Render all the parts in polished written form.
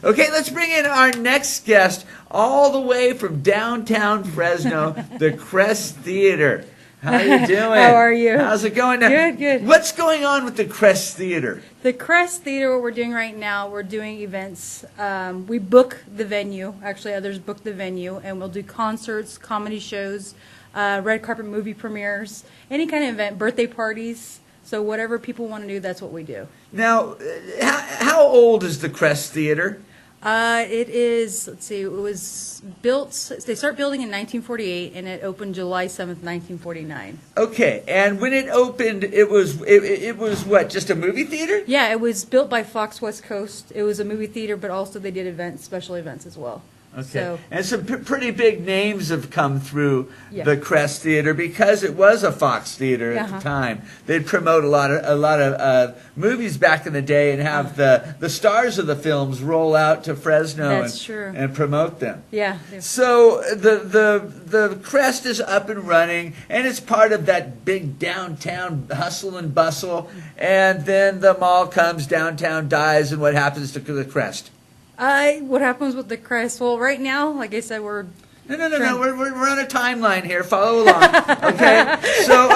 Okay, let's bring in our next guest, all the way from downtown Fresno, the Crest Theater. How you doing? How are you? How's it going? Good, good. What's going on with the Crest Theater? The Crest Theater, what we're doing right now, we're doing events. We book the venue. Actually, others book the venue, and we'll do concerts, comedy shows, red carpet movie premieres, any kind of event, birthday parties. So whatever people want to do, that's what we do. Now, how old is the Crest Theater? It is, let's see, it was built, they start building in 1948, and it opened July 7th, 1949. Okay, and when it opened, it was what, just a movie theater? Yeah, it was built by Fox West Coast. It was a movie theater, but also they did events, special events as well. Okay, So, and some pretty big names have come through Yeah. the Crest Theater because it was a Fox Theater at the time. They'd promote a lot of movies back in the day and have the stars of the films roll out to Fresno That's true. and promote them. yeah. So the Crest is up and running, and it's part of that big downtown hustle and bustle. And then the mall comes, downtown dies, and what happens to the Crest? What happens with the Crest? Well, right now, like I said, we're No. We're on a timeline here. Follow along. Okay. So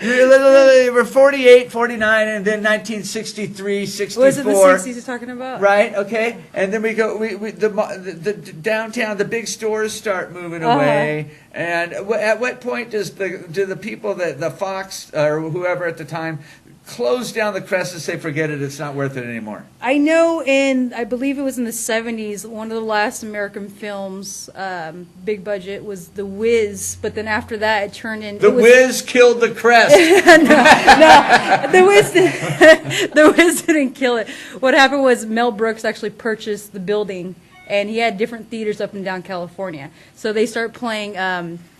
we're 48, 49, and then 1963, 64. was it the 60s you're talking about? Right. Okay. And then we go. The downtown, the big stores start moving away. And at what point do the people that the Fox or whoever at the time close down the Crest and say, forget it, it's not worth it anymore? I know I believe it was in the 70s, one of the last American films, big budget, was The Wiz, but then after that it turned into... The Wiz killed the Crest. no, The Wiz didn't kill it. What happened was Mel Brooks actually purchased the building, and he had different theaters up and down California. So they start playing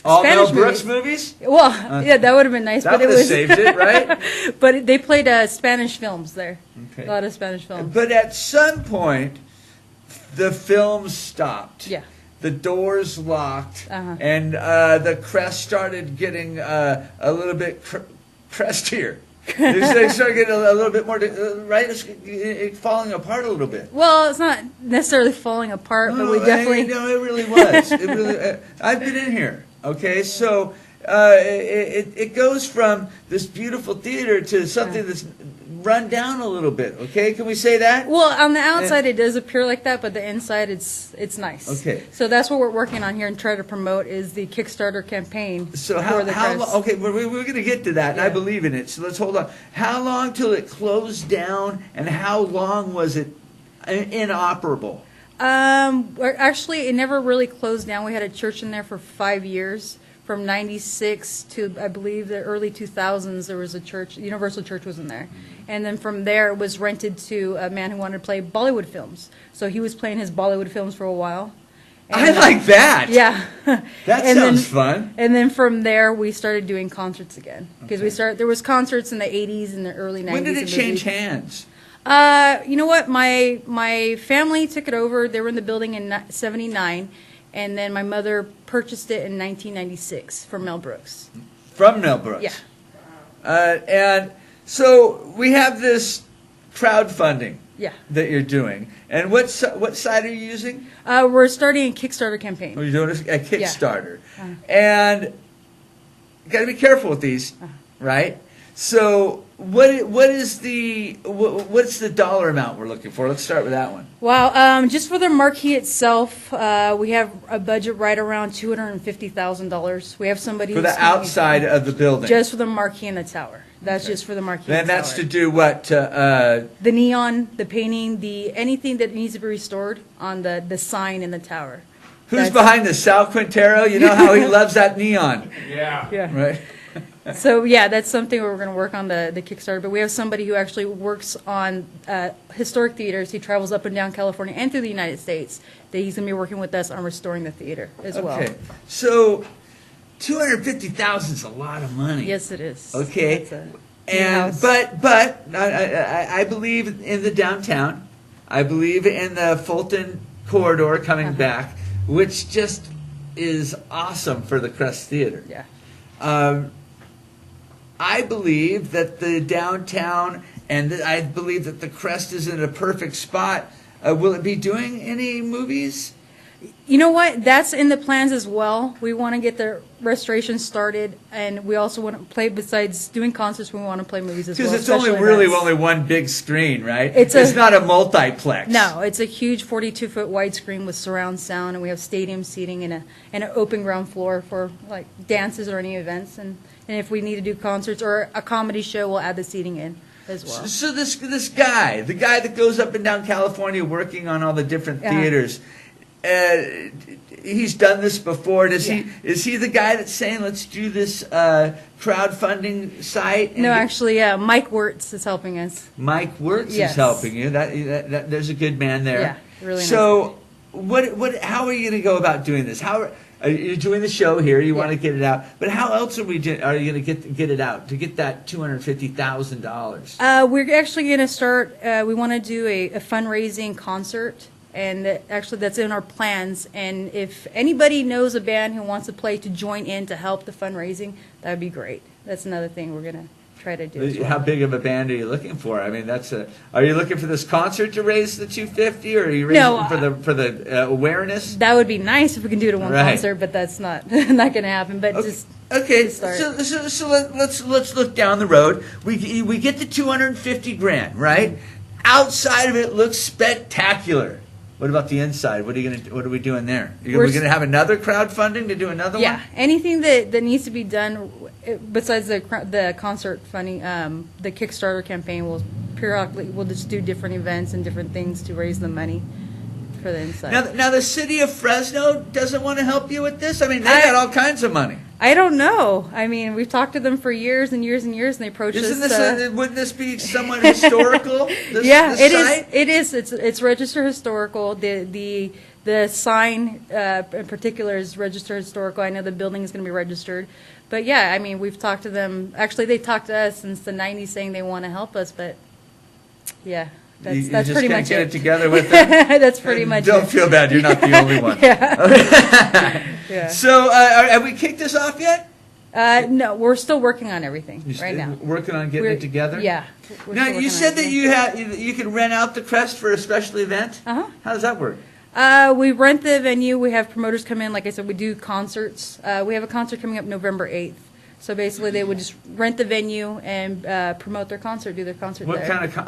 All Spanish Mel Brooks movies? Well, yeah, that would have been nice. That but would it have was saved it, right? But they played Spanish films there. Okay. A lot of Spanish films. But at some point, the films stopped. Yeah. The doors locked, Uh-huh. and the Crest started getting a little bit crestier. They started getting a little bit more, right? It's falling apart a little bit. Well, it's not necessarily falling apart, but we definitely... No, it really was. It really, I've been in here, okay? So it goes from this beautiful theater to something that's run down a little bit, okay? Can we say that? Well, on the outside it does appear like that, but the inside it's nice. Okay. So that's what we're working on here and try to promote is the Kickstarter campaign. So for the Crest. okay, we're going to get to that, and I believe in it, so let's hold on. How long till it closed down, and how long was it inoperable? Actually, it never really closed down. We had a church in there for 5 years. From 96 to, I believe, the early 2000s, there was a church, Universal Church was in there. And then from there, it was rented to a man who wanted to play Bollywood films. So he was playing his Bollywood films for a while. I like that. Yeah. That sounds fun. And then from there, we started doing concerts again. Because there was concerts in the 80s and the early 90s. When did it change hands? You know what? My family took it over. They were in the building in 79. And then my mother purchased it in 1996 from Mel Brooks. From Mel Brooks? Yeah. And so we have this crowdfunding that you're doing. And what site are you using? We're starting a Kickstarter campaign. You're doing a Kickstarter. Yeah. And you got to be careful with these, right? So what's the dollar amount we're looking for? Let's start with that one. Wow, just for the marquee itself, we have a budget right around $250,000. We have somebody for the outside of the building, just for the marquee and the tower. That's just for the marquee. Then and that's tower. to do what? The neon, the painting, anything that needs to be restored on the sign in the tower. Who's behind this? Sal Quintero? You know how he loves that neon. Yeah. Right. So yeah, that's something we're going to work on the Kickstarter. But we have somebody who actually works on historic theaters. He travels up and down California and through the United States. That he's going to be working with us on restoring the theater as well. Okay, so $250,000 is a lot of money. Yes, it is. Okay, and but I believe in the downtown. I believe in the Fulton corridor coming back, which just is awesome for the Crest Theater. Yeah. I believe that the downtown, and I believe that the Crest is in a perfect spot Will it be doing any movies? You know what? That's in the plans as well. We want to get the restoration started, and we also want to play, besides doing concerts, we want to play movies as well. Because it's only only one big screen, right? It's not a multiplex. No, it's a huge 42-foot widescreen with surround sound, and we have stadium seating and an open ground floor for like dances or any events. And if we need to do concerts or a comedy show, we'll add the seating in as well. So this guy, the guy that goes up and down California working on all the different theaters, he's done this before. Is he the guy that's saying let's do this crowdfunding site? No, actually, Mike Wirtz is helping us. Mike Wirtz is helping you. That there's a good man there. Yeah, really nice. So what? How are you going to go about doing this? How are you doing the show here? You want to get it out, but how else are you going to get it out to get that $250,000? We're actually going to start. We want to do a fundraising concert. And actually, that's in our plans. And if anybody knows a band who wants to play to join in to help the fundraising, that would be great. That's another thing we're going to try to do. As well. How big of a band are you looking for? I mean, are you looking for this concert to raise the $250, or are you raising for the awareness? That would be nice if we can do it at one concert, but that's not not going to happen. But just start. So let's look down the road. We get the $250,000, right? Outside of it looks spectacular. What about the inside? What are we doing there? Are we going to have another crowdfunding to do another one? Yeah, anything that needs to be done besides the concert funding, the Kickstarter campaign will periodically we'll just do different events and different things to raise the money for the inside. Now the city of Fresno doesn't want to help you with this. I mean, they got all kinds of money. I don't know. I mean, we've talked to them for years and years and years, and they approached us. Wouldn't this be somewhat historical? This site? It is. It's registered historical. The sign in particular is registered historical. I know the building is going to be registered, but yeah, I mean, we've talked to them. Actually, they talked to us since the '90s, saying they want to help us, but yeah. That's pretty much get it together with them. That's pretty much Don't feel bad. You're not the only one. Yeah. So, have we kicked this off yet? No, we're still working on everything right now. Working on getting it together. Yeah. Now you said that you can rent out the Crest for a special event. How does that work? We rent the venue. We have promoters come in. Like I said, we do concerts. We have a concert coming up November 8th. So basically, they would just rent the venue and promote their concert, do their concert there.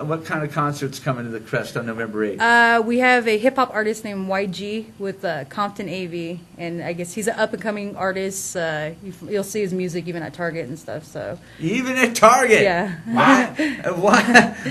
What kind of concerts coming to the Crest on November 8th? We have a hip hop artist named YG with Compton AV, and I guess he's an up and coming artist. You'll see his music even at Target and stuff. So even at Target, yeah. Why?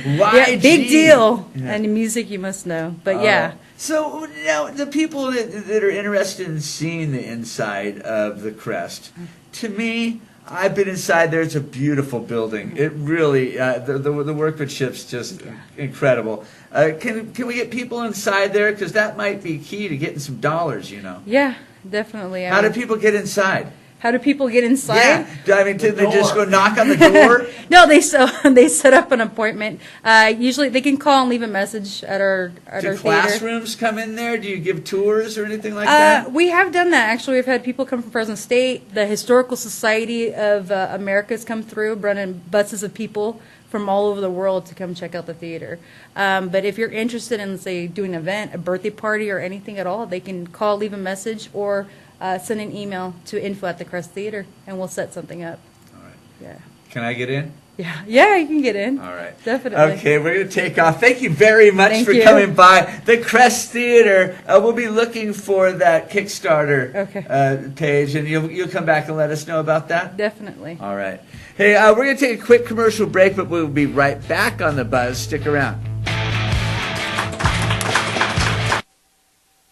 Yeah, big deal. Yeah. And the music you must know, but yeah. So now the people that are interested in seeing the inside of the Crest, to me, I've been inside there. It's a beautiful building. It really, the workmanship's just incredible. Can we get people inside there? Because that might be key to getting some dollars, you know. Yeah, definitely. How do people get inside? How do people get inside? Yeah, I mean, did they just go knock on the door? No, they set up an appointment. Usually, they can call and leave a message at our theater. Do classrooms come in there? Do you give tours or anything like that? We have done that. Actually, we've had people come from Fresno State. The Historical Society of America has come through, bringing buses of people from all over the world to come check out the theater. But if you're interested in, say, doing an event, a birthday party, or anything at all, they can call, leave a message, or send an email to info@the-Crest Theater, and we'll set something up. All right. Yeah. Can I get in? Yeah, you can get in. All right. Definitely. Okay, we're going to take off. Thank you very much for coming by. The Crest Theater. We'll be looking for that Kickstarter page, and you'll come back and let us know about that? Definitely. All right. Hey, we're going to take a quick commercial break, but we'll be right back on The Buzz. Stick around.